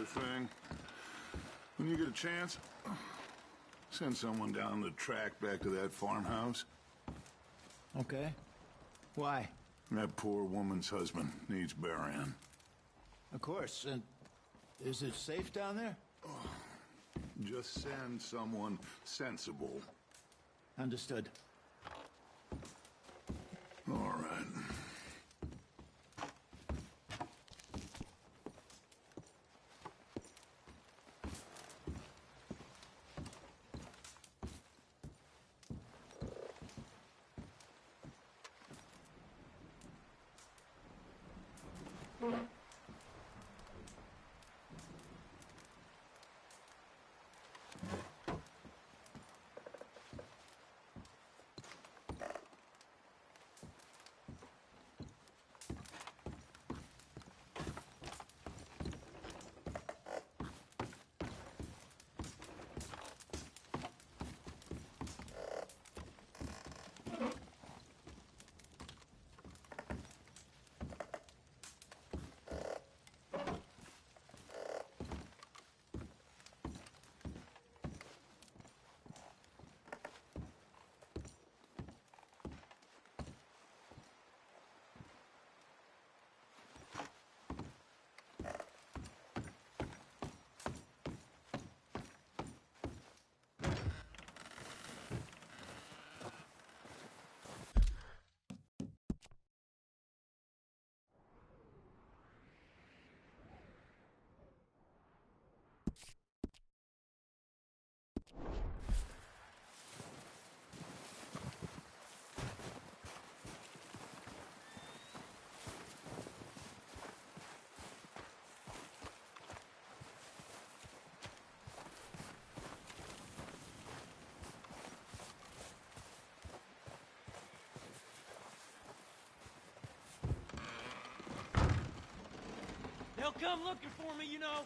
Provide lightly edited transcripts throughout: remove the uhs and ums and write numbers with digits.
thing. When you get a chance, send someone down the track back to that farmhouse. Okay. Why? That poor woman's husband needs burying. Of course. And is it safe down there? Just send someone sensible. Understood. All right. They'll come looking for me, you know.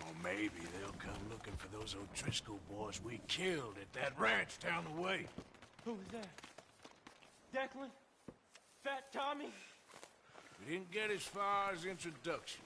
Or maybe they'll come looking for those O'Driscoll boys we killed at that ranch down the way. Who was that? Declan? Fat Tommy? We didn't get as far as introductions.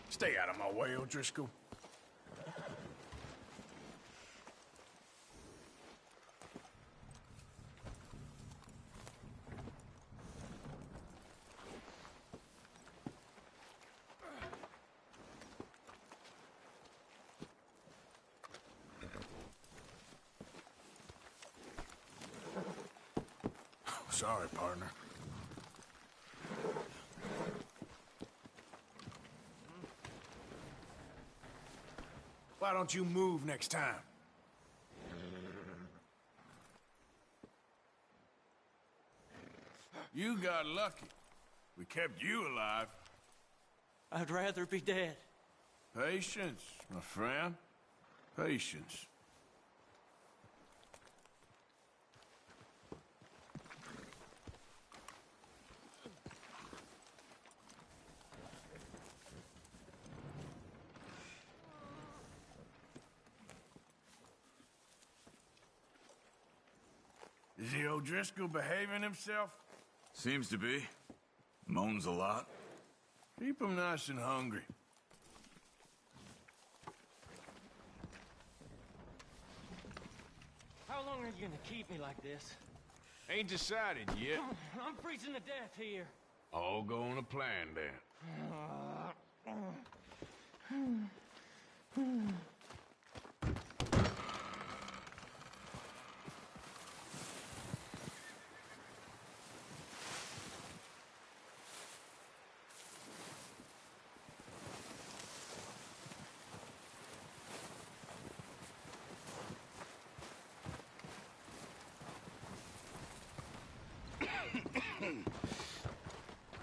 Stay out of my way, O'Driscoll. Sorry, partner. Why don't you move next time? You got lucky. We kept you alive. I'd rather be dead. Patience, my friend. Patience. Is the O'Driscoll behaving himself? Seems to be. Moans a lot. Keep him nice and hungry. How long are you gonna keep me like this? Ain't decided yet. I'm freezing to death here. All going to plan then.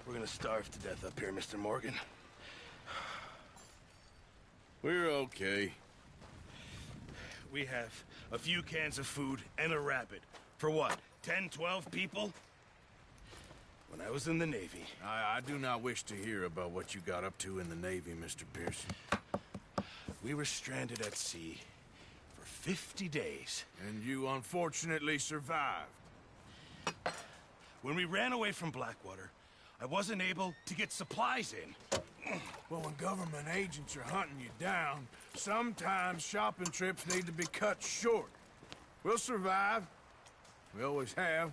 We're gonna starve to death up here, Mr. Morgan. We're okay. We have a few cans of food and a rabbit. For what, 10, 12 people? When I was in the Navy, I do not wish to hear about what you got up to in the Navy, Mr. Pearson. we were stranded at sea for 50 days. And you unfortunately survived. When we ran away from Blackwater, I wasn't able to get supplies in. Well, when government agents are hunting you down, sometimes shopping trips need to be cut short. We'll survive. We always have.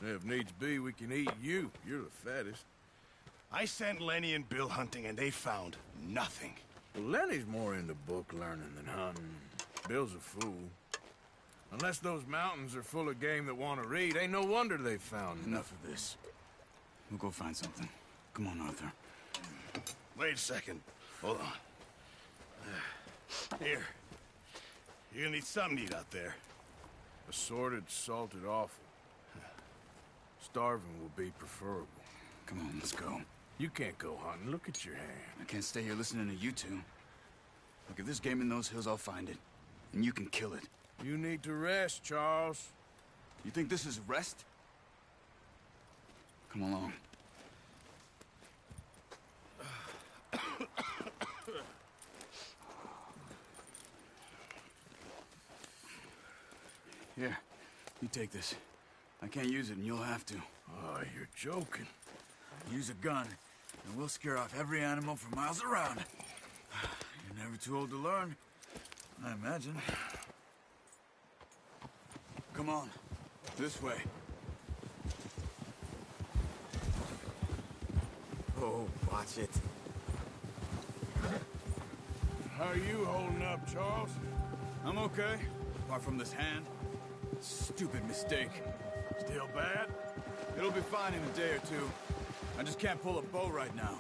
If needs be, we can eat you. You're the fattest. I sent Lenny and Bill hunting, and they found nothing. Well, Lenny's more into book learning than hunting. Bill's a fool. Unless those mountains are full of game that want to read, ain't no wonder they found Enough of this. We'll go find something. Come on, Arthur. Wait a second. Hold on. Here. You're gonna need something to eat out there. Assorted, salted offal. Starving will be preferable. Come on, let's go. You can't go hunting. Look at your hand. I can't stay here listening to you two. Look, if there's game in those hills, I'll find it. And you can kill it. You need to rest, Charles. You think this is rest? Come along. Here, you take this. I can't use it, and you'll have to. Oh, you're joking. Use a gun, and we'll scare off every animal for miles around. You're never too old to learn, I imagine. Come on, this way. Oh, watch it. How are you holding up, Charles? I'm okay, apart from this hand. Stupid mistake. Still bad? It'll be fine in a day or two. I just can't pull a bow right now.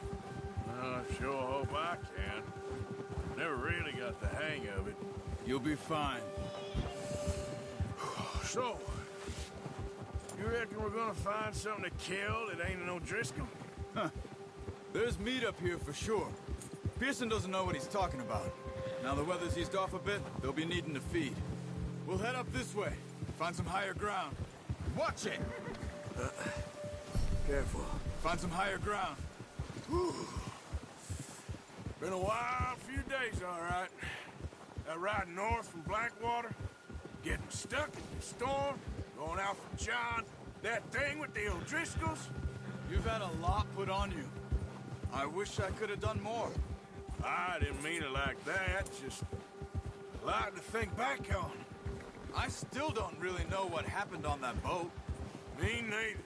I sure hope I can. Never really got the hang of it. You'll be fine. So, you reckon we're gonna find something to kill that ain't an O'Driscoll? There's meat up here for sure. Pearson doesn't know what he's talking about. Now the weather's eased off a bit, they'll be needing to feed. We'll head up this way, find some higher ground. Watch it! Careful. Find some higher ground. Been a wild few days, all right. That ride north from Blackwater, getting stuck in the storm, going out from John, that thing with the O'Driscolls. You've had a lot put on you. I wish I could have done more. I didn't mean it like that, just a lot to think back on. I still don't really know what happened on that boat. Me neither.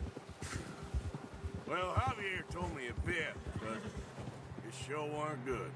Well, Javier told me a bit, but it sure weren't good.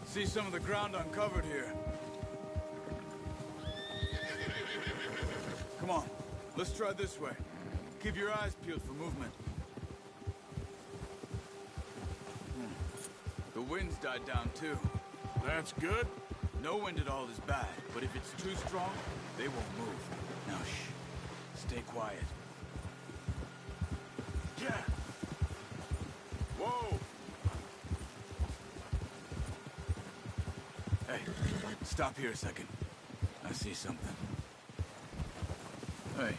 See some of the ground uncovered here. Come on, Let's try this way. Keep your eyes peeled for movement. The wind's died down too. That's good. No wind at all is bad, but if it's too strong, they won't move. Now shh. Stay quiet. Yeah. Whoa! Hey, stop here a second. I see something. Hey.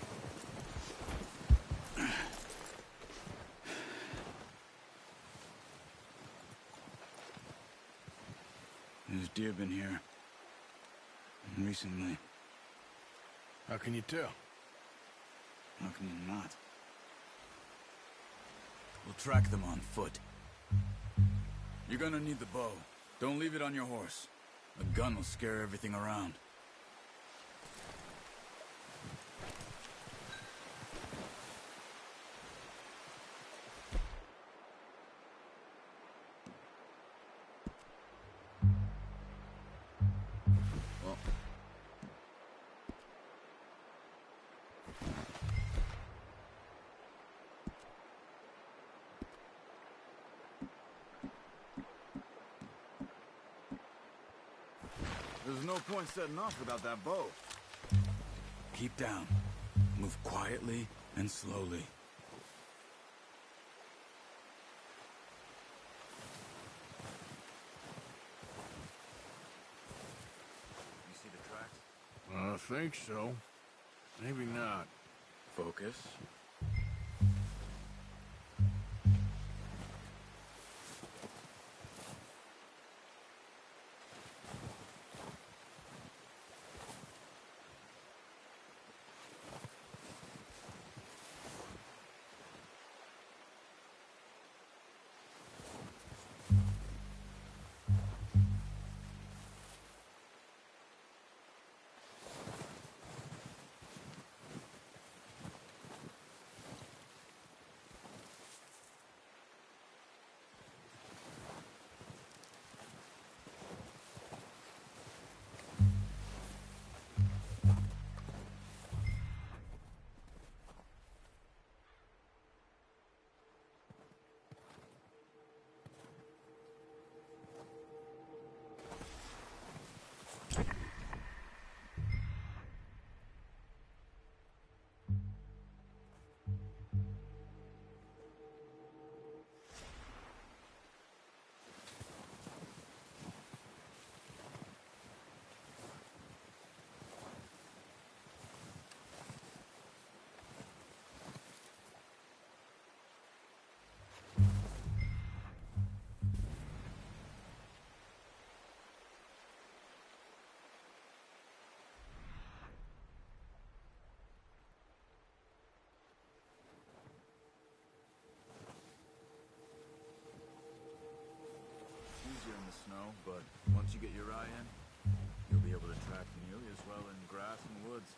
There's deer been here. Recently. How can you tell? How can you not? We'll track them on foot. You're gonna need the bow. Don't leave it on your horse. A gun will scare everything around. There's no point setting off without that bow. Keep down. Move quietly and slowly. You see the tracks? I think so. Maybe not. Focus. Easier in the snow, but once you get your eye in, you'll be able to track nearly as well in grass and woods.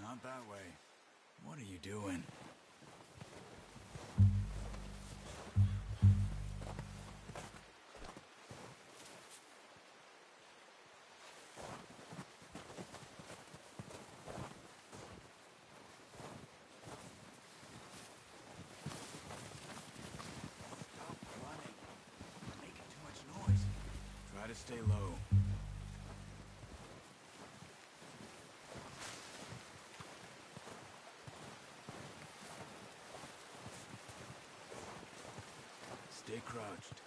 Not that way. What are you doing? Stop running. Making too much noise. to stay low. Stay crouched.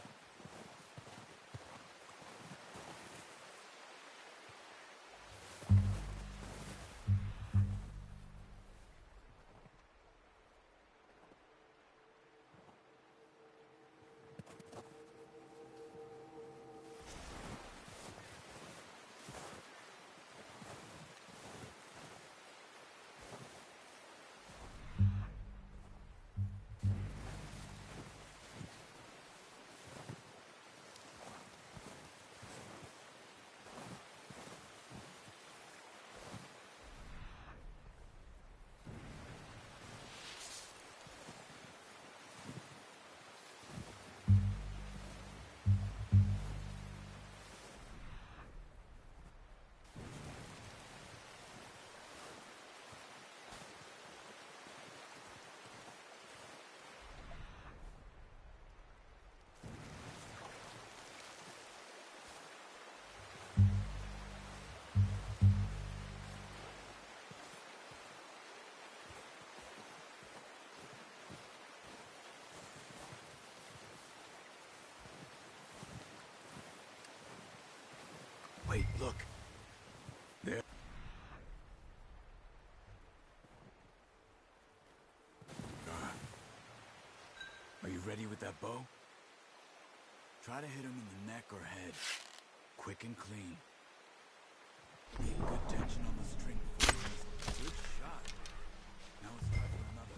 Wait, look. There. Are you ready with that bow? Try to hit him in the neck or head. Quick and clean. Keep good tension on the string before you miss. Good shot. Now let's try for another.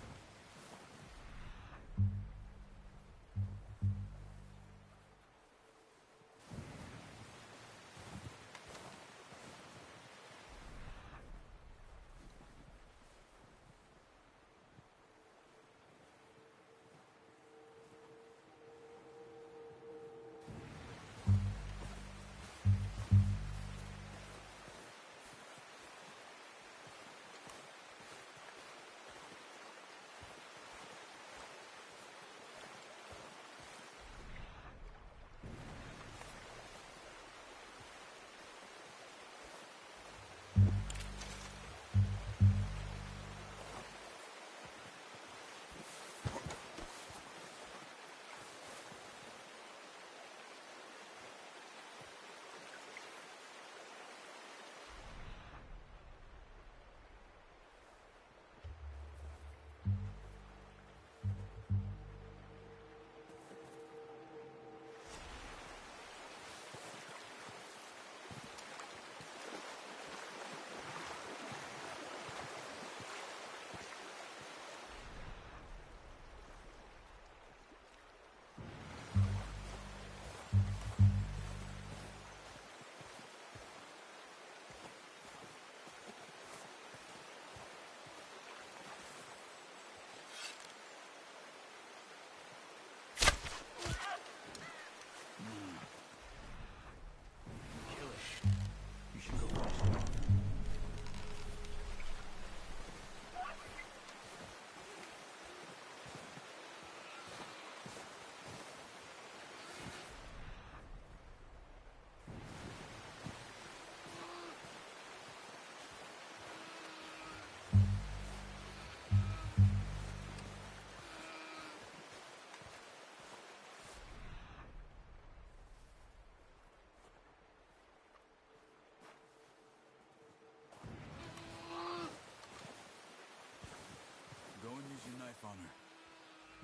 On her.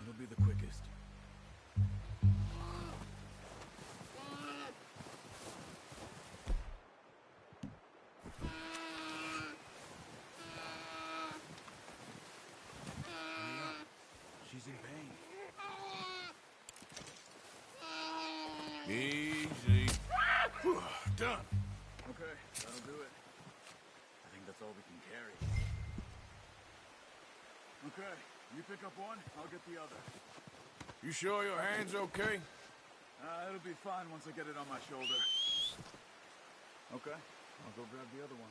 It'll be the quickest. Hurry up. She's in pain. Easy. Done. Okay, that'll do it. I think that's all we can carry. Okay, you pick up one, I'll get the other. You sure your hand's okay? It'll be fine once I get it on my shoulder. Okay, I'll go grab the other one.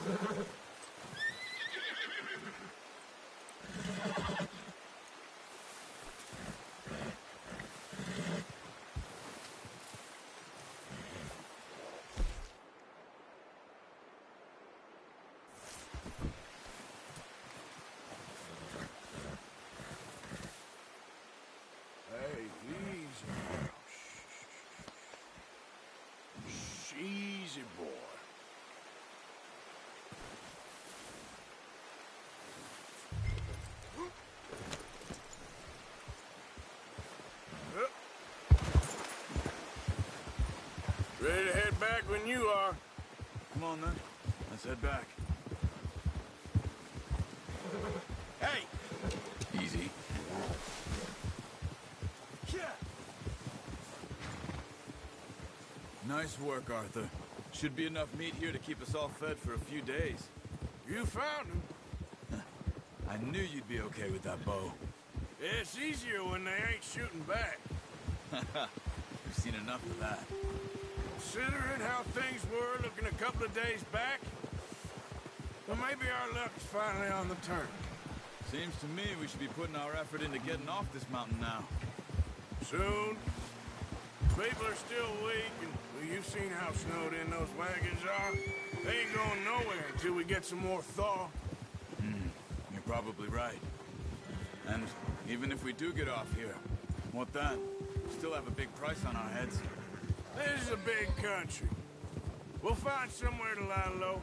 Hey, easy. Shh. Easy, boy. Ready to head back when you are. Come on, then. Let's head back. Hey! Easy. Nice work, Arthur. Should be enough meat here to keep us all fed for a few days. You found him. I knew you'd be okay with that bow. It's easier when they ain't shooting back. We've seen enough of that. Considering how things were looking a couple of days back, well, maybe our luck's finally on the turn. Seems to me we should be putting our effort into getting off this mountain now. Soon. People are still weak, and well, you've seen how snowed in those wagons are. They ain't going nowhere until we get some more thaw. You're probably right. And even if we do get off here, what then? We still have a big price on our heads. This is a big country. We'll find somewhere to lie low.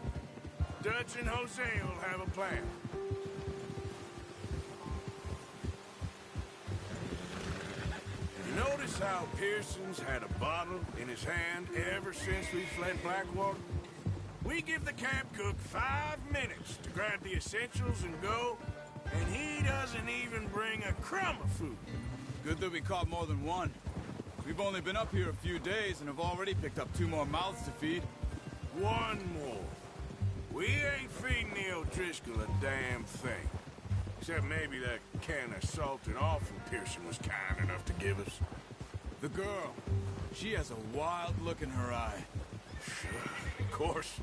Dutch and Jose will have a plan. You notice how Pearson's had a bottle in his hand ever since we fled Blackwater? We give the camp cook 5 minutes to grab the essentials and go, and he doesn't even bring a crumb of food. Good that we caught more than one. We've only been up here a few days and have already picked up 2 more mouths to feed. One more. We ain't feeding the O'Driscoll a damn thing. Except maybe that can of salted offal Pearson was kind enough to give us. The girl, she has a wild look in her eye. Of course.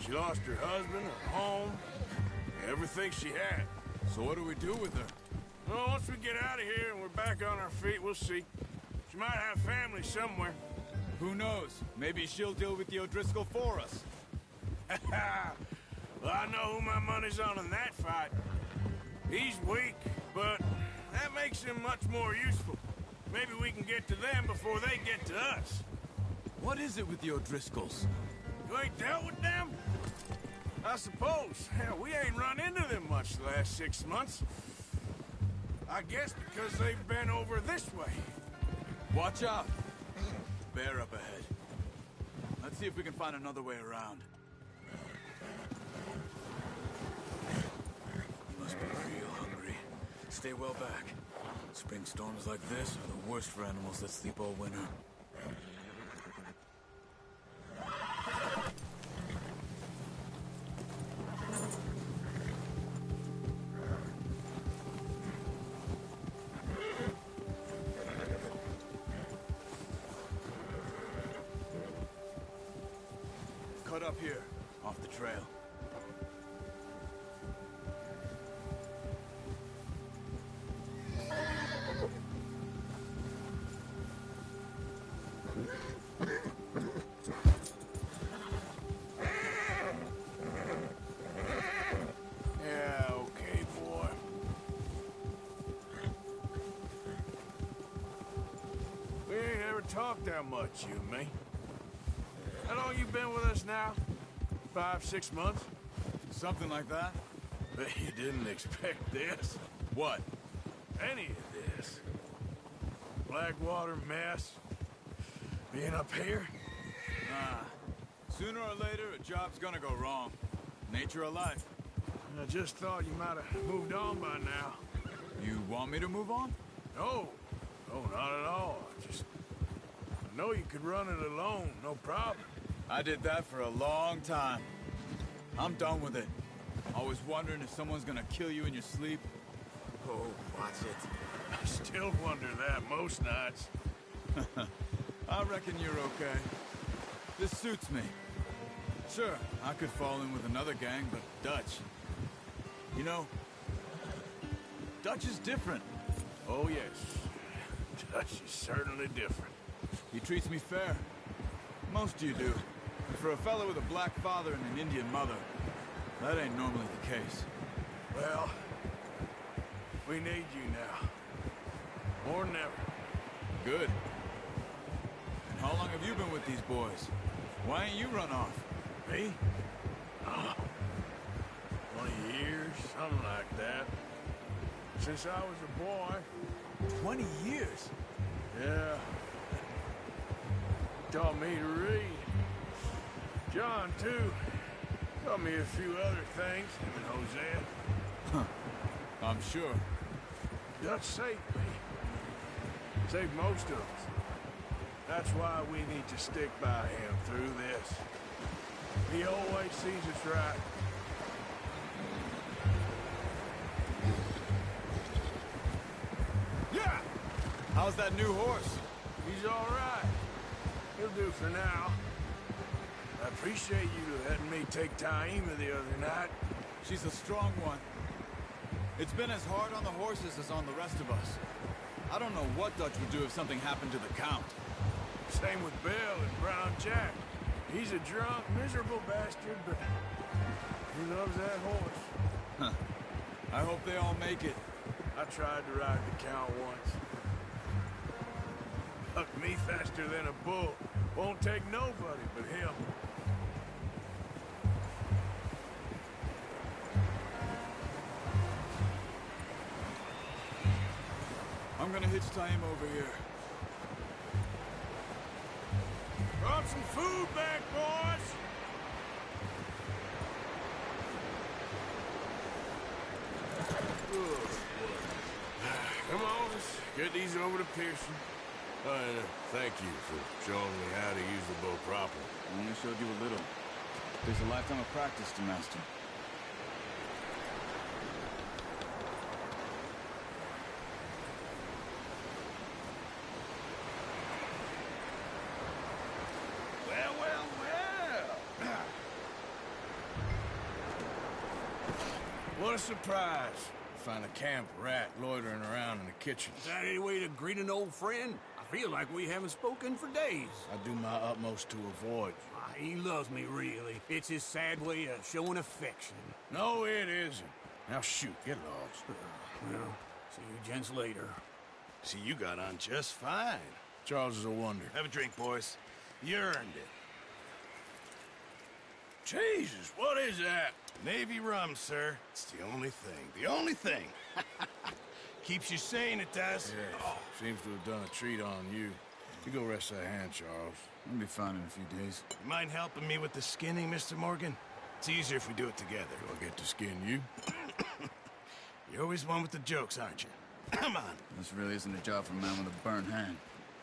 She lost her husband, her home, everything she had. So what do we do with her? Well, once we get out of here and we're back on our feet, we'll see. She might have family somewhere. Who knows? Maybe she'll deal with the O'Driscoll for us. Well, I know who my money's on in that fight. He's weak, but that makes him much more useful. Maybe we can get to them before they get to us. What is it with the O'Driscolls? You ain't dealt with them? I suppose. Hell, we ain't run into them much the last 6 months. I guess because they've been over this way. Watch out! Bear up ahead. Let's see if we can find another way around. You must be real hungry. Stay well back. Spring storms like this are the worst for animals that sleep all winter. Cut up here, off the trail. Yeah, okay, boy. We ain't ever talked that much, you and me. How long you been with us now? 5, 6 months? Something like that? Bet you didn't expect this. What? Any of this. Blackwater mess. Being up here? Ah. Sooner or later, a job's gonna go wrong. Nature of life. I just thought you might have moved on by now. You want me to move on? No. No, not at all. I know you could run it alone, no problem. I did that for a long time. I'm done with it. Always wondering if someone's gonna kill you in your sleep. Oh, watch it. I still wonder that most nights. I reckon you're okay. This suits me. Sure, I could fall in with another gang, but Dutch... You know, Dutch is different. Oh, yes. Dutch is certainly different. He treats me fair. Most of you do. But for a fellow with a black father and an Indian mother, that ain't normally the case. Well, we need you now. More than ever. Good. And how long have you been with these boys? Why ain't you run off? Me? Oh, 20 years, something like that. Since I was a boy. 20 years? Yeah. Taught me to read. John, too. Taught me a few other things, him and Hosea. Huh. I'm sure. Dutch saved me. Saved most of us. That's why we need to stick by him through this. He always sees us right. Yeah! How's that new horse? He's all right. He'll do for now. I appreciate you letting me take Taima the other night. She's a strong one. It's been as hard on the horses as on the rest of us. I don't know what Dutch would do if something happened to the Count. Same with Bill and Brown Jack. He's a drunk, miserable bastard, but he loves that horse. Huh. I hope they all make it. I tried to ride the Count once. Bucked me faster than a bull. Won't take nobody but him. I'm gonna hitch Taima over here. Brought some food back, boys! Come on, let's get these over to Pearson. And thank you for showing me how to use the bow properly. I only showed you a little. There's a lifetime of practice to master. Well, well, well. What a surprise. Find a camp rat loitering around in the kitchen. Is that any way to greet an old friend? I feel like we haven't spoken for days. I do my utmost to avoid. He loves me, really. It's his sad way of showing affection. No, it isn't. Now shoot, get lost. Well, see you gents later. See, you got on just fine. Charles is a wonder. Have a drink, boys. You earned it. Jesus, what is that? Navy rum, sir. It's the only thing. The only thing. Keeps you sane, it does. Yeah, seems to have done a treat on you. You go rest that hand, Charles. I'll be fine in a few days. You mind helping me with the skinning, Mr. Morgan? It's easier if we do it together. Do I get to skin you? You're always one with the jokes, aren't you? Come on. This really isn't a job for a man with a burnt hand.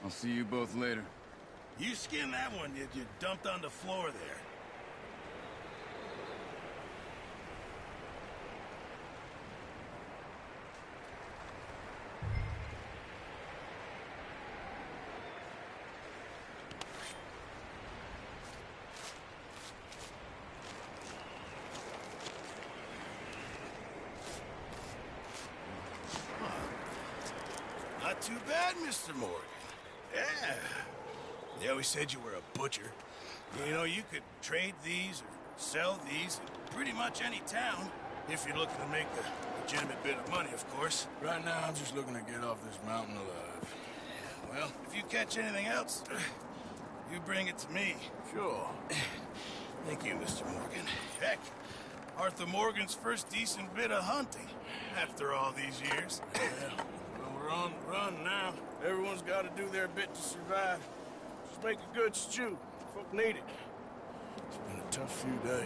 I'll see you both later. You skinned that one you dumped on the floor there. Not too bad, Mr. Morgan. Yeah. They always said you were a butcher. You know, you could trade these or sell these in pretty much any town, if you're looking to make a legitimate bit of money, of course. Right now, I'm just looking to get off this mountain alive. Well, if you catch anything else, you bring it to me. Sure. Thank you, Mr. Morgan. Heck, Arthur Morgan's first decent bit of hunting, after all these years. Yeah. Well, we're on the run now. Everyone's got to do their bit to survive. Just make a good stew. Folk need it. It's been a tough few days.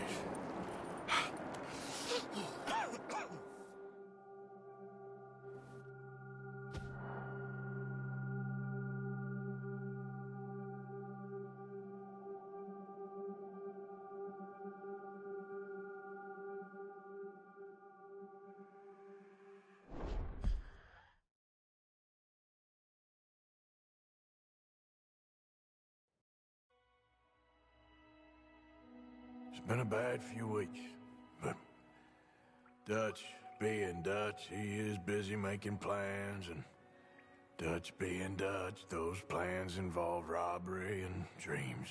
been a bad few weeks, but Dutch being Dutch, he is busy making plans, and Dutch being Dutch, those plans involve robbery and dreams.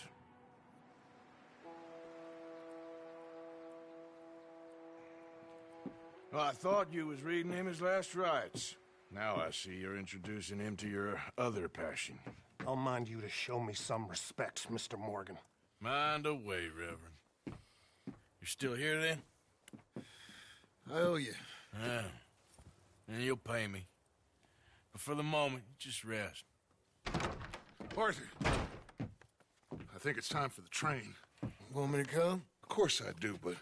Well, I thought you was reading him his last rites. Now I see you're introducing him to your other passion. I'll mind you to show me some respect, Mr. Morgan. Mind away, Reverend. You still here, then? I owe you. Yeah. And you'll pay me. But for the moment, just rest. Arthur, I think it's time for the train. Want me to come? Of course I do, but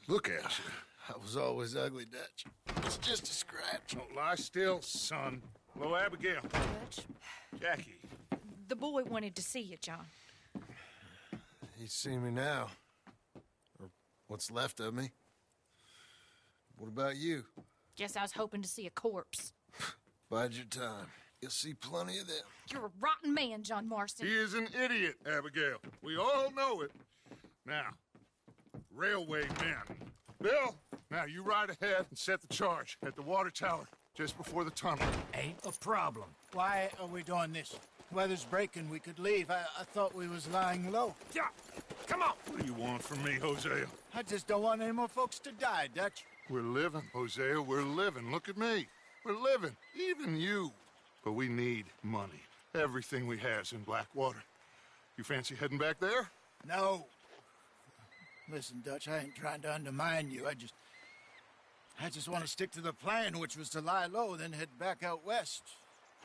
look at you. I was always ugly, Dutch. It's just a scratch. Don't lie still, son. Hello, Abigail. Dutch, Jackie. the boy wanted to see you, John. He's seen me now. Or what's left of me. What about you? Guess I was hoping to see a corpse. Bide your time. You'll see plenty of them. You're a rotten man, John Marston. He is an idiot, Abigail. We all know it. Now, railway men. Bill, now you ride ahead and set the charge at the water tower just before the tunnel. Ain't a problem. Why are we doing this? Weather's breaking, we could leave. I thought we was lying low. Yeah, come on. What do you want from me, Hosea? I just don't want any more folks to die, Dutch. We're living, Hosea, we're living. Look at me. We're living, even you. But we need money. Everything we have's in Blackwater. You fancy heading back there? No. Listen, Dutch, I ain't trying to undermine you. I just want to stick to the plan, which was to lie low, then head back out west.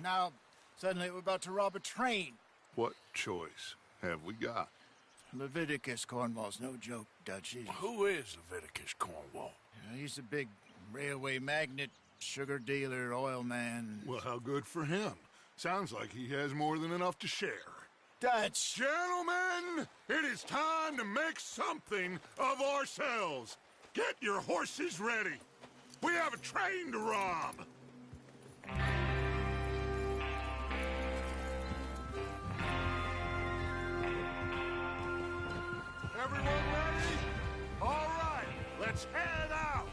Now, suddenly we're about to rob a train. What choice have we got? Leviticus Cornwall's no joke, Dutch. Who is Leviticus Cornwall? He's a big railway magnate, sugar dealer, oil man. Well, how good for him. Sounds like he has more than enough to share. Dutch! Gentlemen, it is time to make something of ourselves. Get your horses ready. We have a train to rob. Everyone ready? All right, let's head out.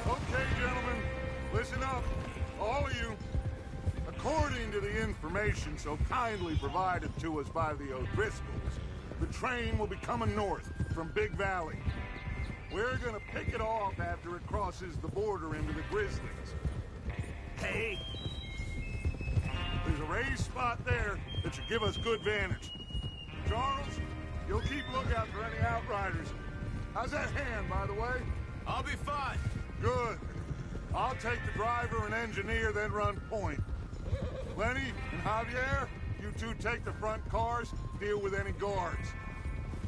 Okay, gentlemen, listen up, all of you. According to the information so kindly provided to us by the O'Driscolls, the train will be coming north from Big Valley. We're gonna pick it off after it crosses the border into the Grizzlies. Hey! There's a raised spot there that should give us good vantage. Charles, you'll keep lookout for any outriders. How's that hand, by the way? I'll be fine. Good. I'll take the driver and engineer, then run point. Lenny and Javier, you two take the front cars, deal with any guards.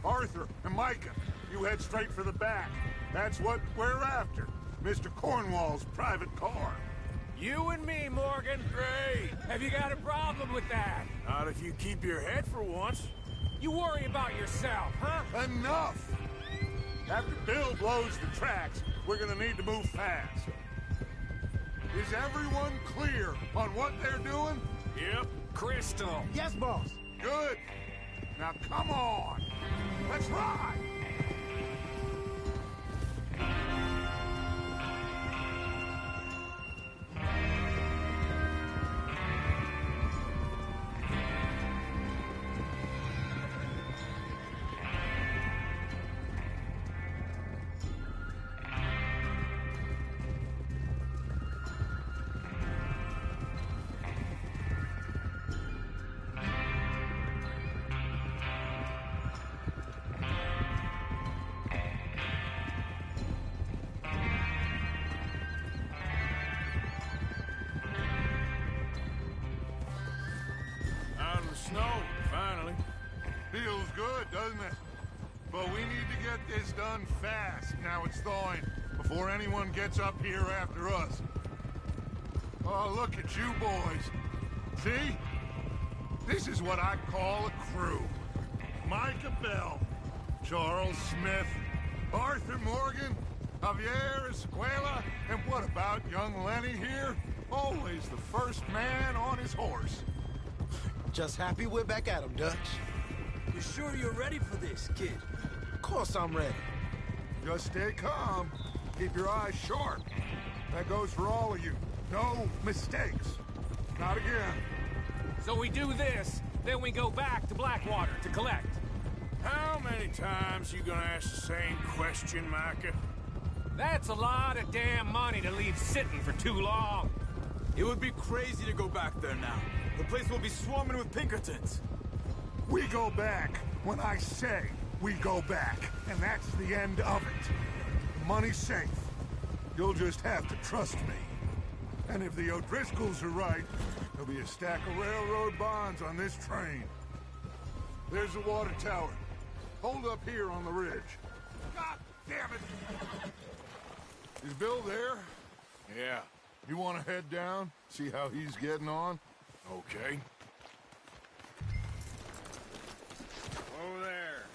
Arthur and Micah, you head straight for the back. That's what we're after. Mr. Cornwall's private car. You and me, Morgan. Great. Have you got a problem with that? Not if you keep your head for once. You worry about yourself, huh? Enough! After Bill blows the tracks, we're gonna need to move fast. Is everyone clear on what they're doing? Yep. Crystal. Yes, boss! Good. Now come on. Let's ride! snow, finally. Feels good, doesn't it? But we need to get this done fast, now it's thawing, before anyone gets up here after us. Oh, look at you boys. See? This is what I call a crew. Micah Bell, Charles Smith, Arthur Morgan, Javier Escuela, and what about young Lenny here? Always the first man on his horse. Just happy we're back at 'em, Dutch. You sure you're ready for this, kid? Of course I'm ready. Just stay calm. Keep your eyes sharp. That goes for all of you. No mistakes. Not again. So we do this, then we go back to Blackwater to collect. How many times you gonna ask the same question, Micah? That's a lot of damn money to leave sitting for too long. It would be crazy to go back there now. The place will be swarming with Pinkertons. We go back when I say we go back, and that's the end of it. The money's safe. You'll just have to trust me. And if the O'Driscolls are right, there'll be a stack of railroad bonds on this train. There's the water tower. Hold up here on the ridge. God damn it! Is Bill there? Yeah, You want to head down, see how he's getting on? okay. Oh, there.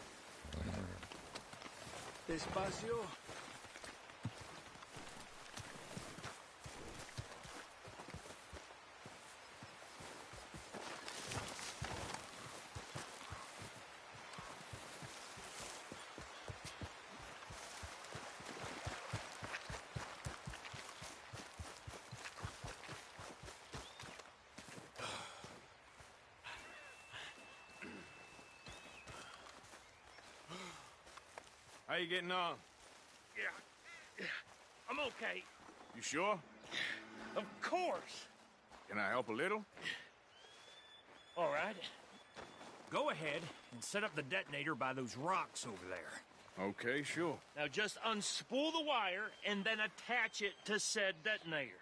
Despacio. How you getting on? Yeah, I'm okay. You sure? Of course. Can I help a little? All right. Go ahead and set up the detonator by those rocks over there. Okay, sure. Now just unspool the wire and then attach it to said detonator.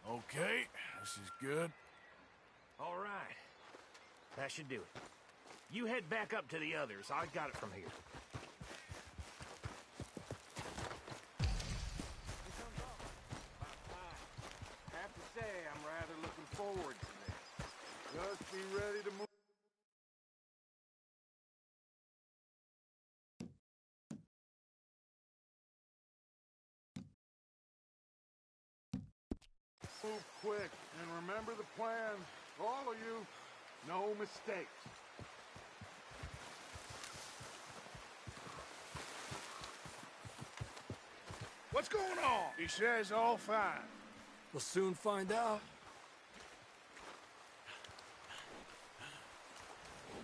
Okay, this is good. All right. That should do it. You head back up to the others. I got it from here. Have to say, I'm rather looking forward to this. Just be ready to move. Move quick, and remember the plan. All of you, no mistakes. What's going on? He says all fine. We'll soon find out.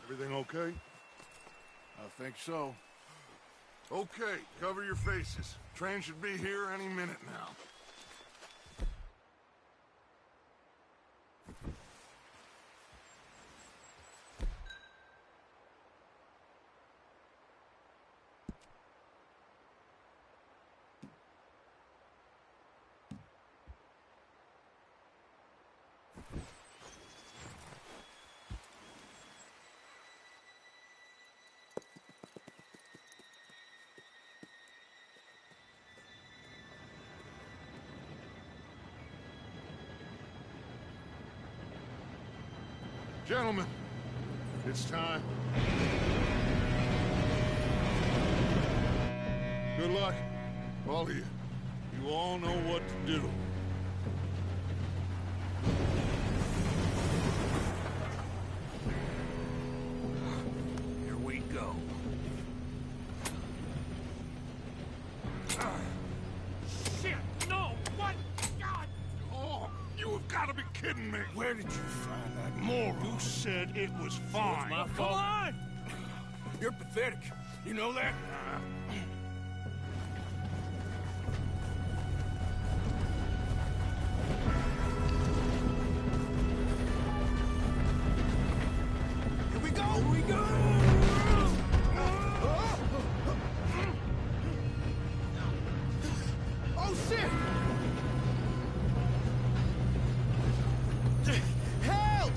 Everything okay? I think so. Okay, cover your faces. Train should be here any minute now. Gentlemen, it's time. Good luck, all of you. You all know what to do. Here we go. Shit! No! What? gotta be kidding me. Where did you find that moron? You said it was fine. My fault. Come on! You're pathetic. You know that? Here we go! Here we go! Oh, shit! Help!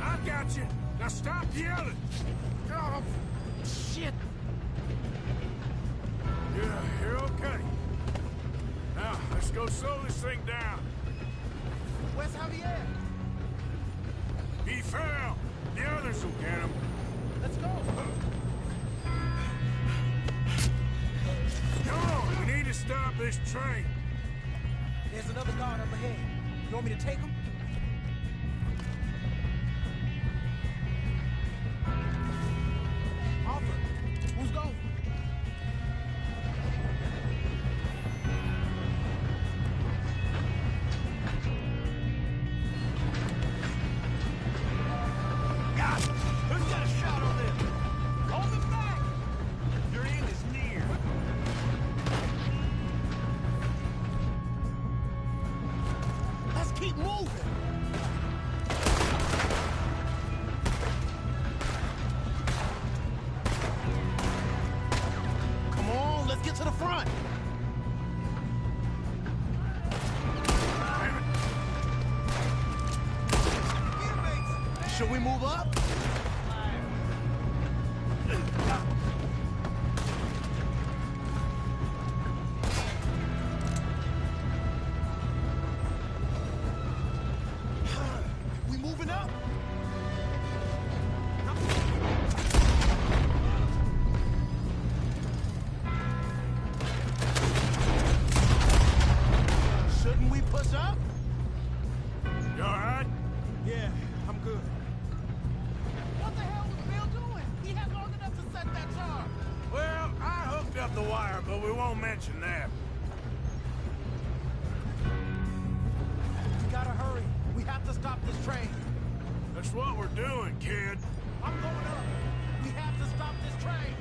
I got you. Now stop yelling. Oh, shit. Yeah, you're okay. Now, let's go slow this thing down. Where's Javier? He fell. The others will get him. Let's go. Come on, we need to stop this train. There's another guard up ahead. You want me to take him? Offer. Who's going? Who's got a shot on them? Hold them back! Your end is near. Let's keep moving. Come on, let's get to the front. Should we move up? We moving up? Shouldn't we push up? You all right? Yeah, I'm good. What the hell was Bill doing? He had long enough to set that charge. Well, I hooked up the wire, but we won't mention that. We gotta hurry. We have to stop this train. That's what we're doing, kid. I'm going up. We have to stop this train.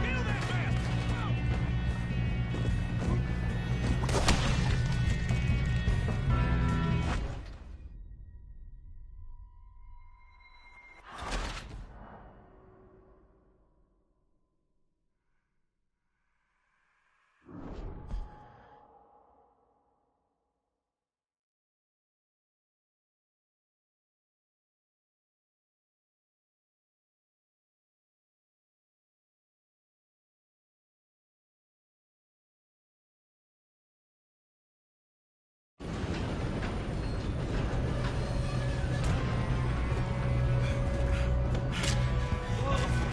Kill that bastard!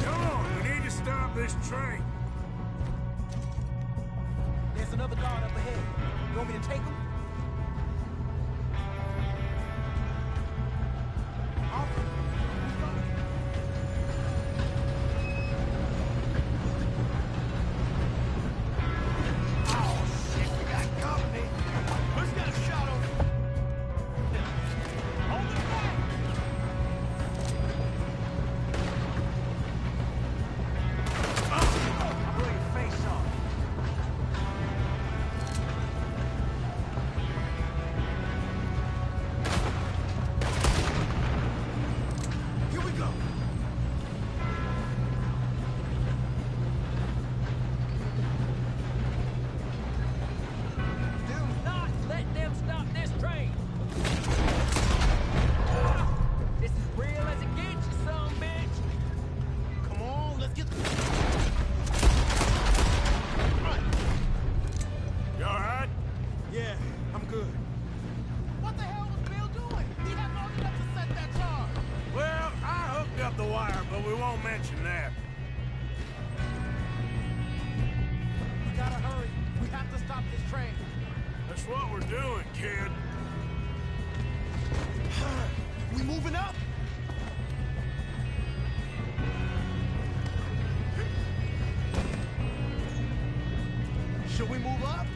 Come on, we need to stop this train. There's another guard up ahead. You want me to take him? Offer. Who's going? Oh, shit, we got company. Who's got a shot on them? Hold them back! I'll blow your face off. Here we go. Do not let them stop this train! This is real as it gets, you son of a bitch! Come on, let's get Right. You all right? Yeah, I'm good. What the hell was Bill doing? He had long enough to set that charge. Well, I hooked up the wire, but we won't mention that. We gotta hurry. We have to stop this train. That's what we're doing, kid. We moving up? Should we move up?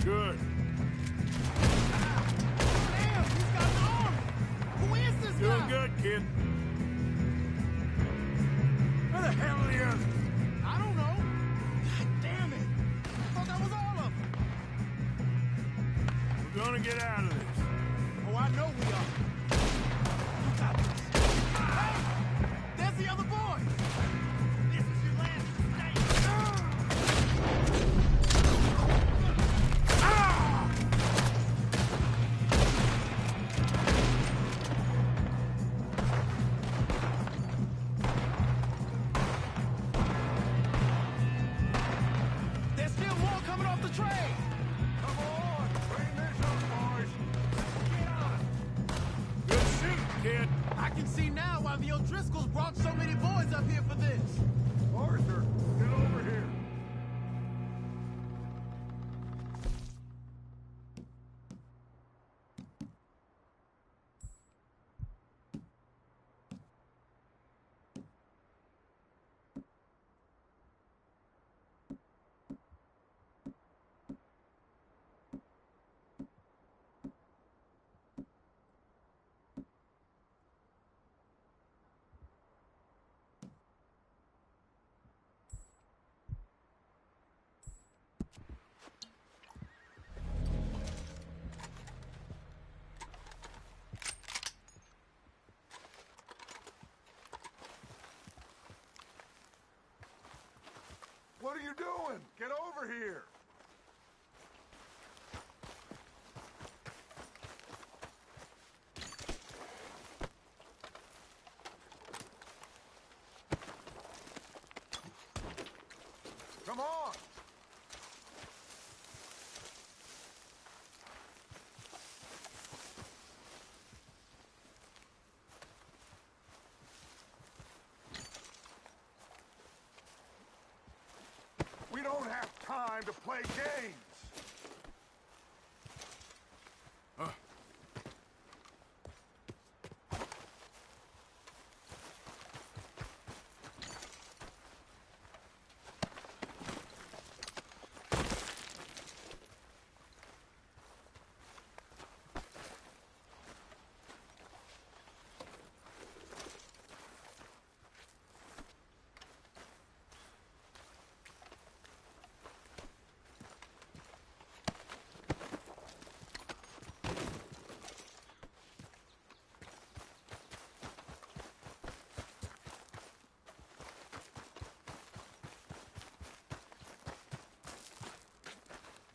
Good. Damn, he's got an arm! Who is this guy? Doing good, kid. Where the hell are the others? I don't know. God damn it! I thought that was all of them. We're gonna get out of this. Oh, I know we are. You got this. Hey! There's the other boy! This is your last mistake. There's still more coming off the train! Come on, bring this up, boys. Get on. Good shoot, kid. I can see now why the O'Driscolls brought so many boys up here for this. Arthur, get over here. What are you doing? Get over here. Come on. We don't have time to play games.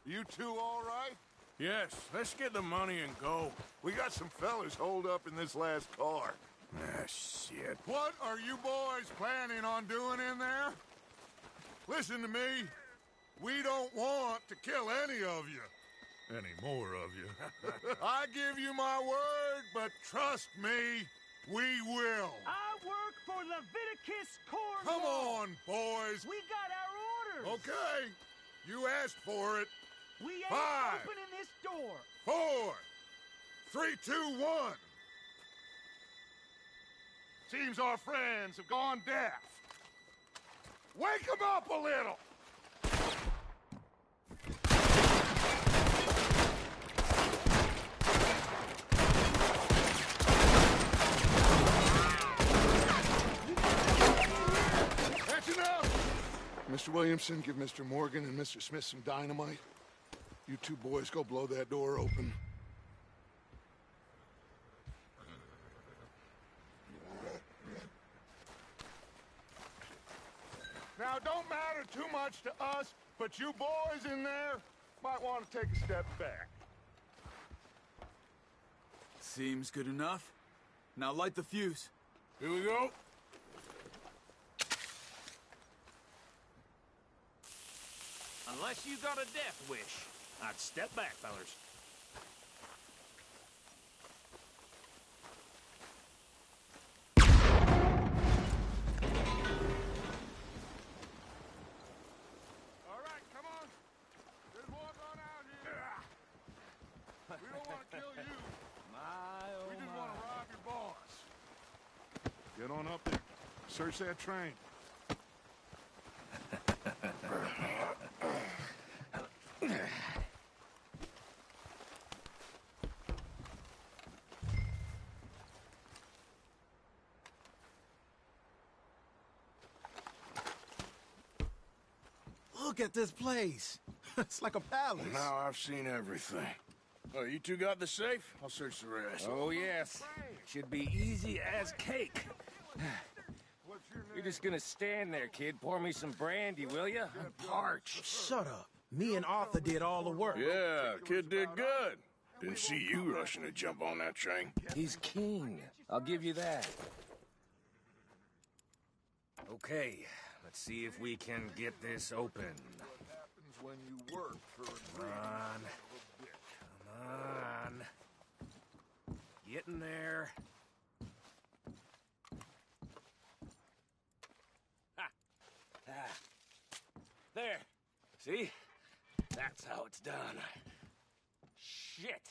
You two all right? Yes, let's get the money and go. We got some fellas holed up in this last car. Ah, shit. What are you boys planning on doing in there? Listen to me. We don't want to kill any of you. Any more of you. I give you my word, but trust me, we will. I work for Leviticus Corps. Come on, boys. We got our orders. Okay. You asked for it. We ain't 5, opening this door. 4, 3, 2, 1. Seems our friends have gone deaf. Wake them up a little. That's enough. Mr. Williamson, give Mr. Morgan and Mr. Smith some dynamite. You two boys go blow that door open. Now, it don't matter too much to us, but you boys in there might want to take a step back. Seems good enough. Now light the fuse. Here we go. Unless you got a death wish, I'd step back, fellers. All right, come on. There's more going out here. We don't want to kill you. We just want to rob your boss. Get on up there. Search that train. Look at this place. It's like a palace. Now I've seen everything. Oh, you two got the safe? I'll search the rest. Oh, yes. Should be easy as cake. You're just gonna stand there, kid. Pour me some brandy, will you? I'm parched. Shut up. Me and Arthur did all the work. Yeah, kid did good. Didn't see you rushing to jump on that train. He's king. I'll give you that. Okay, let's see if we can get this open. Happens when you work for a Come on. Come on. Get in there. Ha! Ah. There. See? That's how it's done. Shit.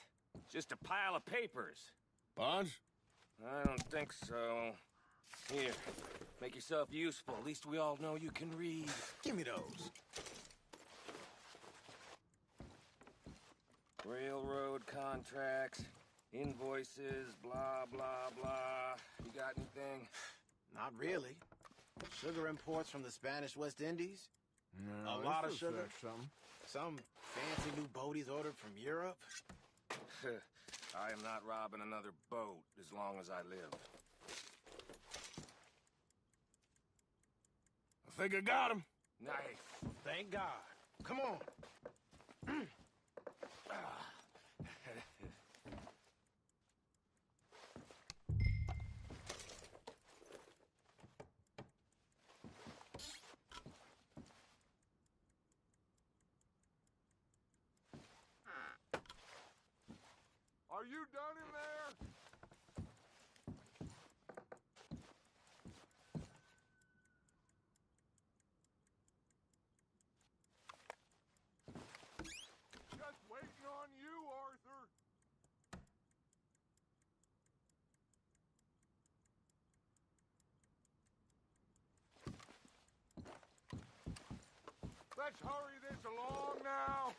Just a pile of papers. Bonds? I don't think so. Here, make yourself useful. At least we all know you can read. Give me those. Railroad contracts, invoices, blah, blah, blah. You got anything? Not really. Sugar imports from the Spanish West Indies. No, A lot of this sugar. affects something. Some fancy new boaties ordered from Europe. I am not robbing another boat as long as I live. I think I got him. Nice. Thank God. Come on. Are you done in there? Just waiting on you, Arthur. Let's hurry this along now.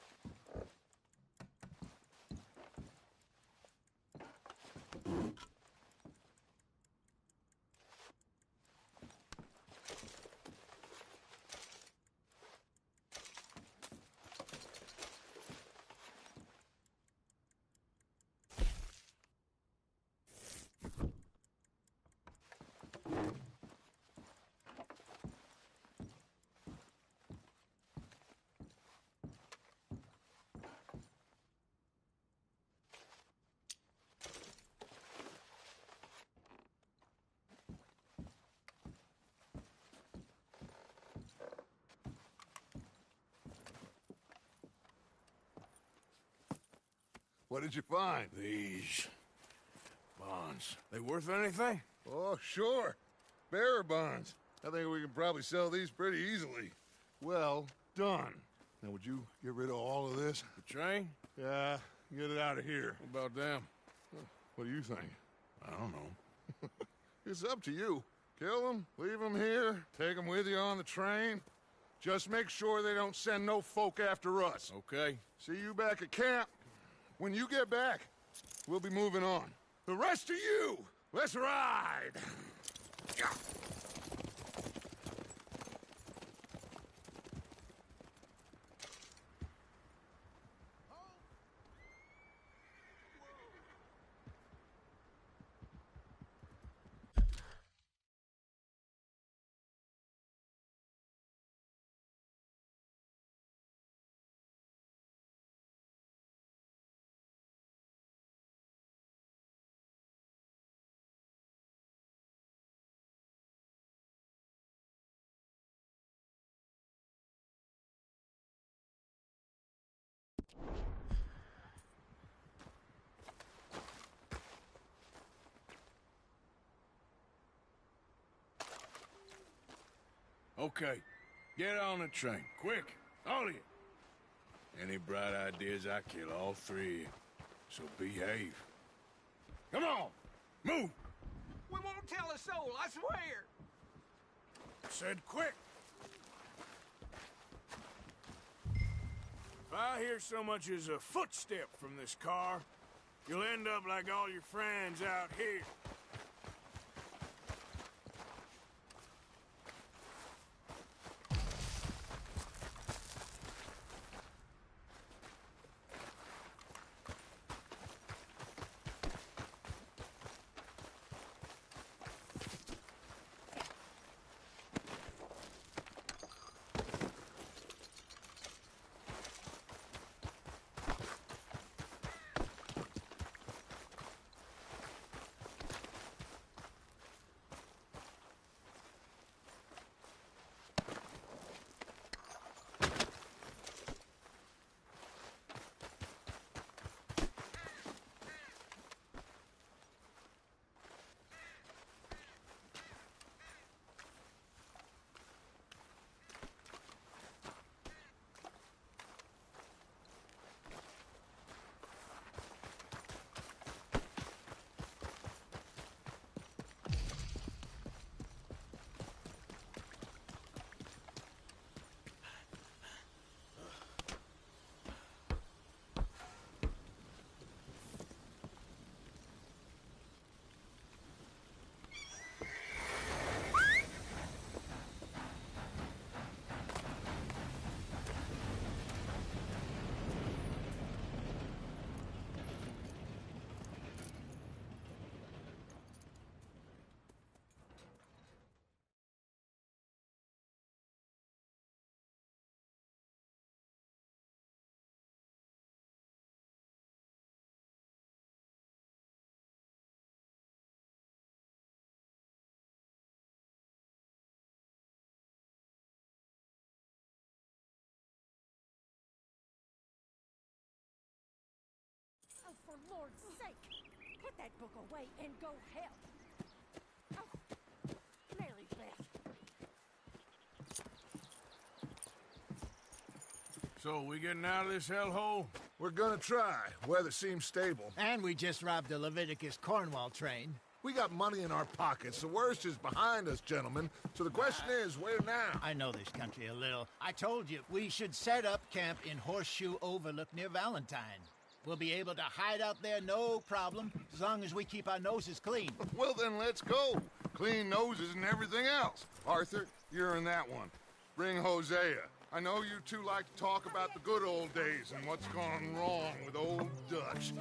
What did you find? These bonds. They worth anything? Oh, sure. Bearer bonds. I think we can probably sell these pretty easily. Well done. Now, would you get rid of all of this? The train? Yeah, get it out of here. What about them? What do you think? I don't know. It's up to you. Kill them, leave them here, take them with you on the train. Just make sure they don't send no folk after us. Okay. See you back at camp. When you get back, we'll be moving on. The rest of you, let's ride! Okay. Get on the train. Quick. All of you. Any bright ideas, I kill all three of you. So behave. Come on! Move! We won't tell a soul, I swear. Said quick! If I hear so much as a footstep from this car, you'll end up like all your friends out here. Put that book away and go help. Oh, Mary Beth. So, we getting out of this hellhole? We're gonna try. Weather seems stable. And we just robbed the Leviticus Cornwall train. We got money in our pockets. The worst is behind us, gentlemen. So the question is, where now? I know this country a little. I told you, we should set up camp in Horseshoe Overlook near Valentine. We'll be able to hide out there, no problem, as long as we keep our noses clean. Well, then let's go. Clean noses and everything else. Arthur, you're in that one. Bring Hosea. I know you two like to talk about the good old days and what's gone wrong with old Dutch.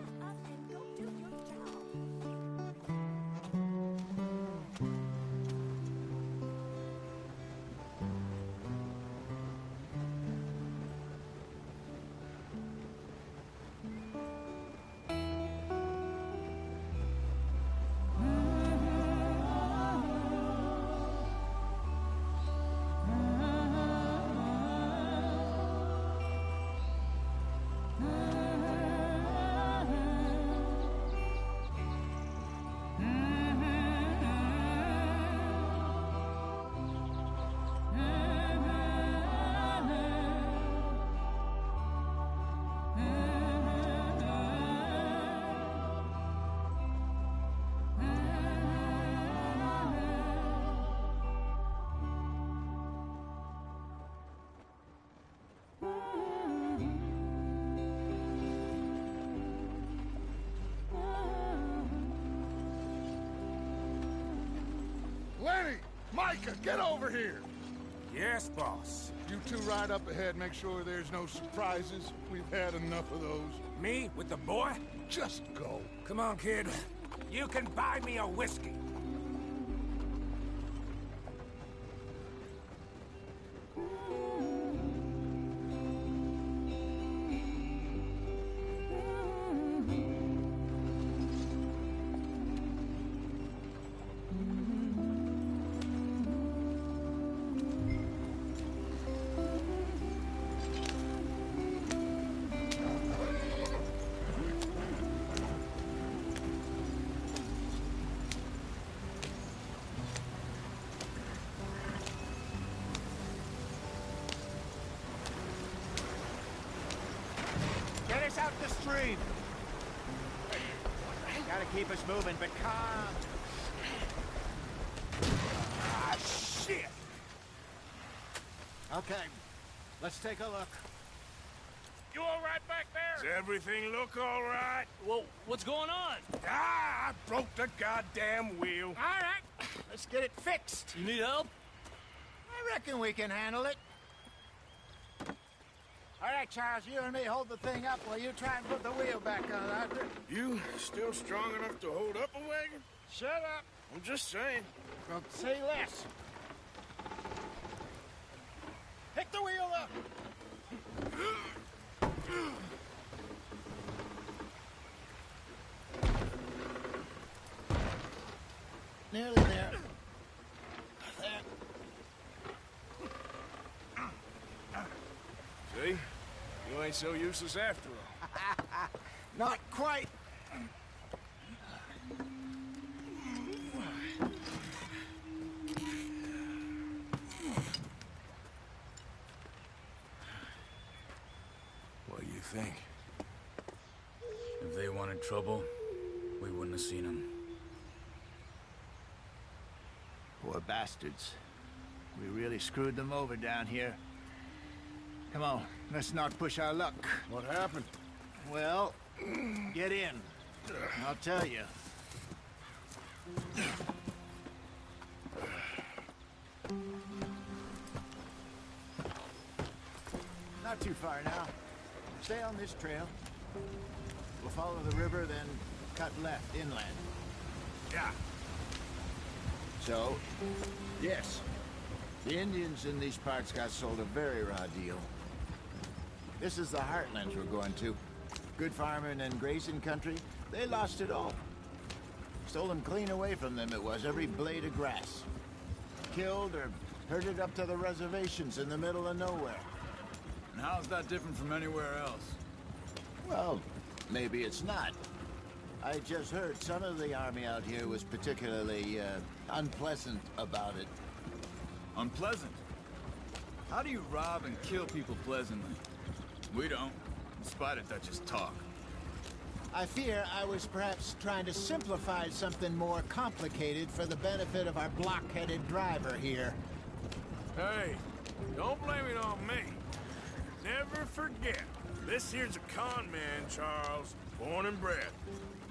Lenny! Micah, get over here! Yes, boss. You two ride up ahead, make sure there's no surprises. We've had enough of those. Me with the boy? Just go. Come on, kid. You can buy me a whiskey. Get us out the stream. Gotta keep us moving, but calm. Ah, shit! Okay, let's take a look. You all right back there? Does everything look all right? Well, what's going on? Ah, I broke the goddamn wheel. All right, let's get it fixed. You need help? I reckon we can handle it. All right, Charles, you and me hold the thing up while you try and put the wheel back on, Arthur. You still strong enough to hold up a wagon? Shut up. I'm just saying. Well, say less. Pick the wheel up. Nearly there. There. See? You ain't so useless after all. Not quite. What do you think? If they wanted trouble, we wouldn't have seen them. Poor bastards. We really screwed them over down here. Come on, let's not push our luck. What happened? Well, get in. I'll tell you. Not too far now. Stay on this trail. We'll follow the river, then cut left inland. Yeah. So, yes, the Indians in these parts got sold a very raw deal. This is the heartlands we're going to. Good farming and grazing country, they lost it all. Stolen clean away from them it was, every blade of grass. Killed or herded up to the reservations in the middle of nowhere. And how's that different from anywhere else? Well, maybe it's not. I just heard some of the army out here was particularly unpleasant about it. Unpleasant? How do you rob and kill people pleasantly? We don't, in spite of Dutch's talk. I fear I was perhaps trying to simplify something more complicated for the benefit of our block-headed driver here. Hey, don't blame it on me. Never forget, this here's a con man, Charles, born and bred.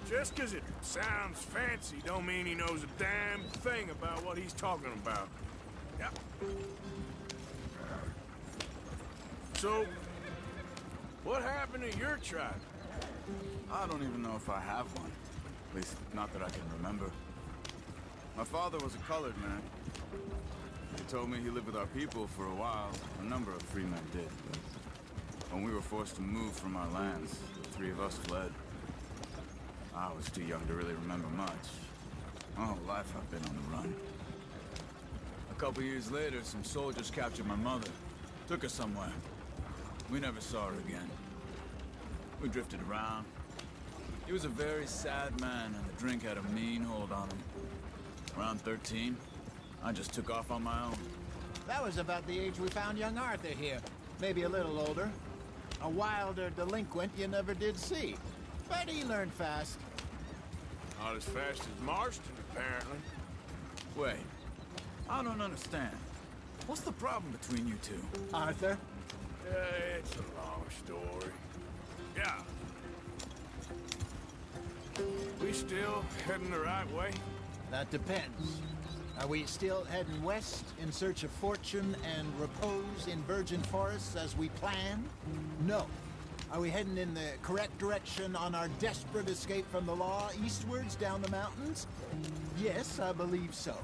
Just 'cause it sounds fancy don't mean he knows a damn thing about what he's talking about. Yeah. So, what happened to your tribe? I don't even know if I have one. At least, not that I can remember. My father was a colored man. He told me he lived with our people for a while. A number of free men did, but when we were forced to move from our lands, the three of us fled. I was too young to really remember much. My whole life I've been on the run. A couple years later, some soldiers captured my mother. Took her somewhere. We never saw her again. We drifted around. He was a very sad man, and the drink had a mean hold on him. Around 13, I just took off on my own. That was about the age we found young Arthur here. Maybe a little older. A wilder delinquent you never did see. But he learned fast. Not as fast as Marston, apparently. Wait, I don't understand. What's the problem between you two? Arthur? It's a long story. Yeah. We still heading the right way? That depends. Are we still heading west in search of fortune and repose in virgin forests as we planned? No. Are we heading in the correct direction on our desperate escape from the law eastwards down the mountains? Yes, I believe so.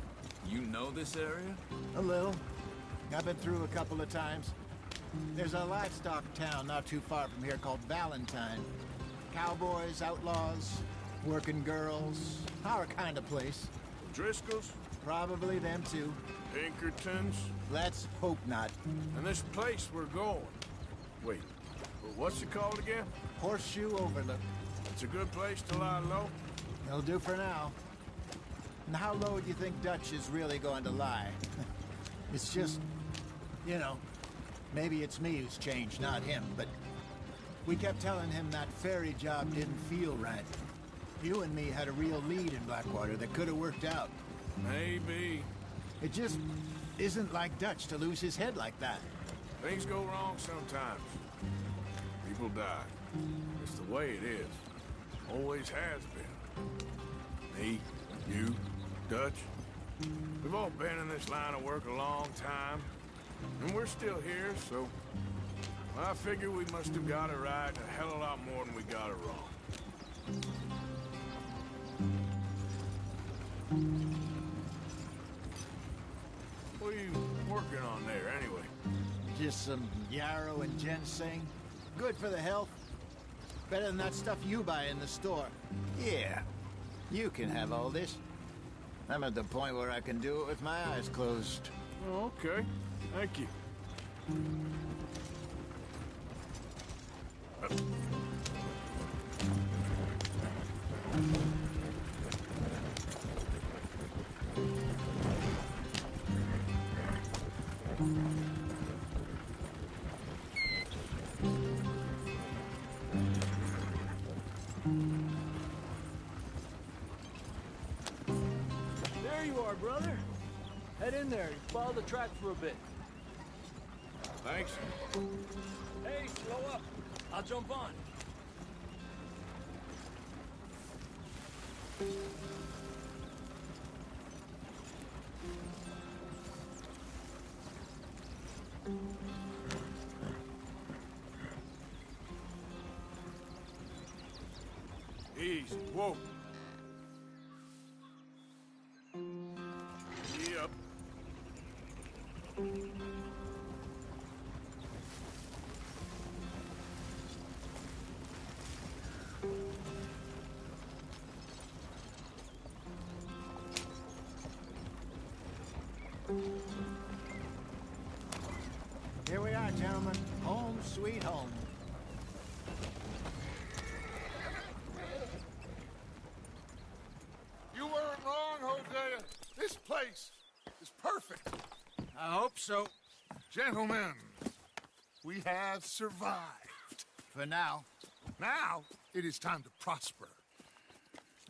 You know this area? A little. I've been through a couple of times. There's a livestock town not too far from here called Valentine. Cowboys, outlaws, working girls, our kind of place. Driscolls? Probably them too. Pinkertons? Let's hope not. And this place we're going. Wait, what's it called again? Horseshoe Overlook. It's a good place to lie low? It'll do for now. And how low do you think Dutch is really going to lie? It's just, you know, maybe it's me who's changed, not him, but we kept telling him that ferry job didn't feel right. You and me had a real lead in Blackwater that could have worked out. Maybe. It just isn't like Dutch to lose his head like that. Things go wrong sometimes. People die. It's the way it is. Always has been. Me, you, Dutch. We've all been in this line of work a long time. And we're still here, so I figure we must have got it right a hell of a lot more than we got it wrong. What are you working on there, anyway? Just some yarrow and ginseng. Good for the health. Better than that stuff you buy in the store. Yeah, you can have all this. I'm at the point where I can do it with my eyes closed. Oh, okay. Thank you. There you are, brother. Head in there and follow the track for a bit. Thanks. Hey, slow up. I'll jump on. Easy. Whoa. Yep. Here we are, gentlemen. Home sweet home. place is perfect. I hope so. Gentlemen, we have survived. For now. Now, it is time to prosper.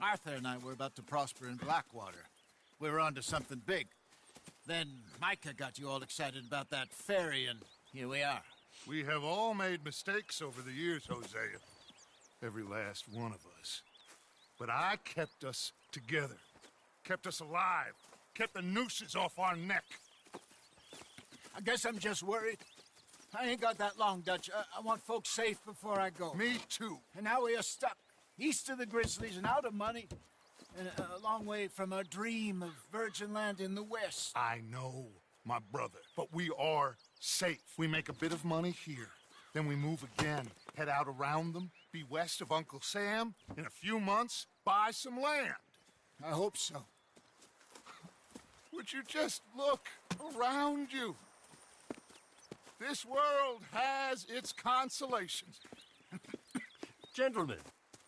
Arthur and I were about to prosper in Blackwater. We were onto something big. Then Micah got you all excited about that ferry, and here we are. We have all made mistakes over the years, Hosea. Every last one of us. But I kept us together. Kept us alive. Kept the nooses off our neck. I guess I'm just worried. I ain't got that long, Dutch. I want folks safe before I go. Me too. And now we are stuck. East of the Grizzlies and out of money. And a long way from our dream of virgin land in the west. I know, my brother. But we are safe. We make a bit of money here. Then we move again. Head out around them. Be west of Uncle Sam. In a few months, buy some land. I hope so. Would you just look around you? This world has its consolations. Gentlemen,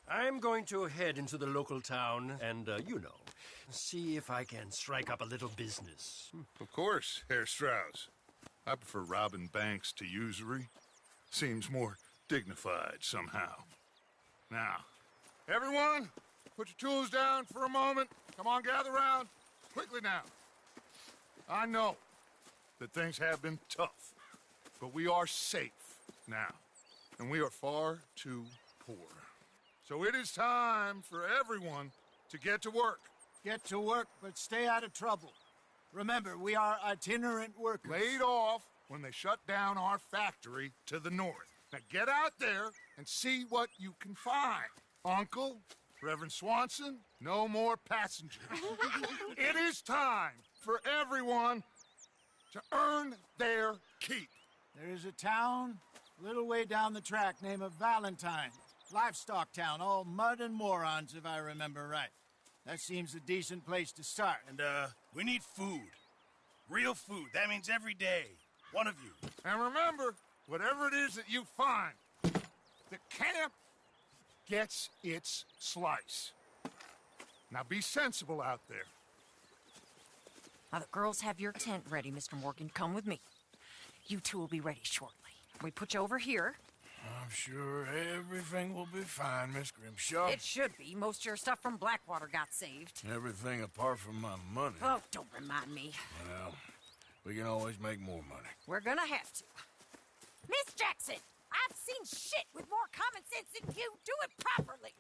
I'm going to head into the local town and, see if I can strike up a little business. Of course, Herr Strauss. I prefer robbing banks to usury. Seems more dignified somehow. Now, everyone, put your tools down for a moment. Come on, gather round. Quickly now. I know that things have been tough, but we are safe now, and we are far too poor. So it is time for everyone to get to work. Get to work, but stay out of trouble. Remember, we are itinerant workers. Laid off when they shut down our factory to the north. Now get out there and see what you can find. Uncle, Reverend Swanson, no more passengers. It is time for everyone to earn their keep. There is a town a little way down the track named Valentine. Livestock town, all mud and morons, if I remember right. That seems a decent place to start. And, we need food. Real food. That means every day. One of you. And remember, whatever it is that you find, the camp gets its slice. Now be sensible out there. Now, the girls have your tent ready, Mr. Morgan. Come with me. You two will be ready shortly. We put you over here. I'm sure everything will be fine, Miss Grimshaw. It should be. Most of your stuff from Blackwater got saved. Everything apart from my money. Oh, don't remind me. Well, we can always make more money. We're gonna have to. Miss Jackson, I've seen shit with more common sense than you. Do it properly.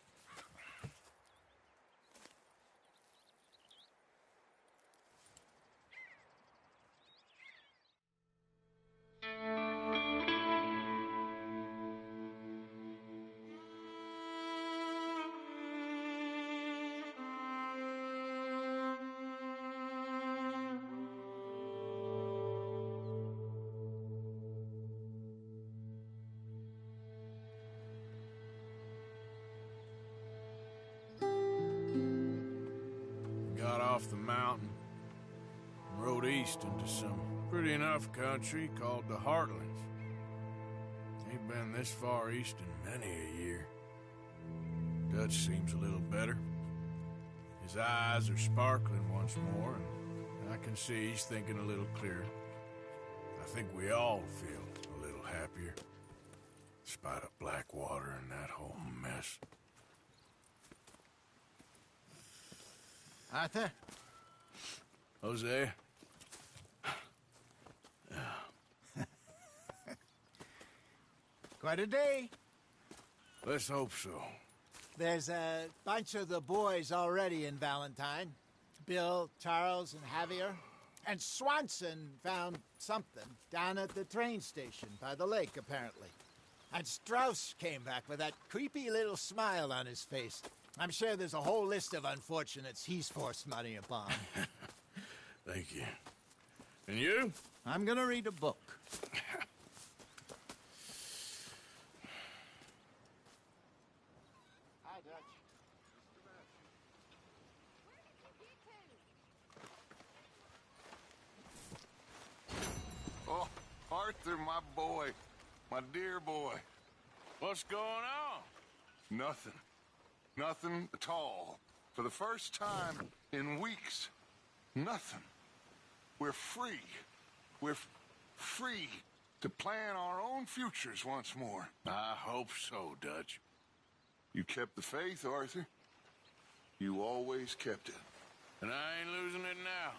Got off the mountain, rode east into some pretty enough country called the Heartlands. Ain't been this far east in many a year. Dutch seems a little better. His eyes are sparkling once more, and I can see he's thinking a little clearer. I think we all feel a little happier, despite of Blackwater and that whole mess. Arthur? Jose? Quite a day. Let's hope so. There's a bunch of the boys already in Valentine. Bill, Charles, and Javier. And Swanson found something down at the train station by the lake, apparently. And Strauss came back with that creepy little smile on his face. I'm sure there's a whole list of unfortunates he's forced money upon. Thank you. And you? I'm gonna read a book. Hi, Dutch. Oh, Arthur, my boy. My dear boy. What's going on? Nothing. Nothing at all. For the first time in weeks. Nothing. We're free. We're free to plan our own futures once more. I hope so, Dutch. You kept the faith, Arthur. You always kept it. And I ain't losing it now.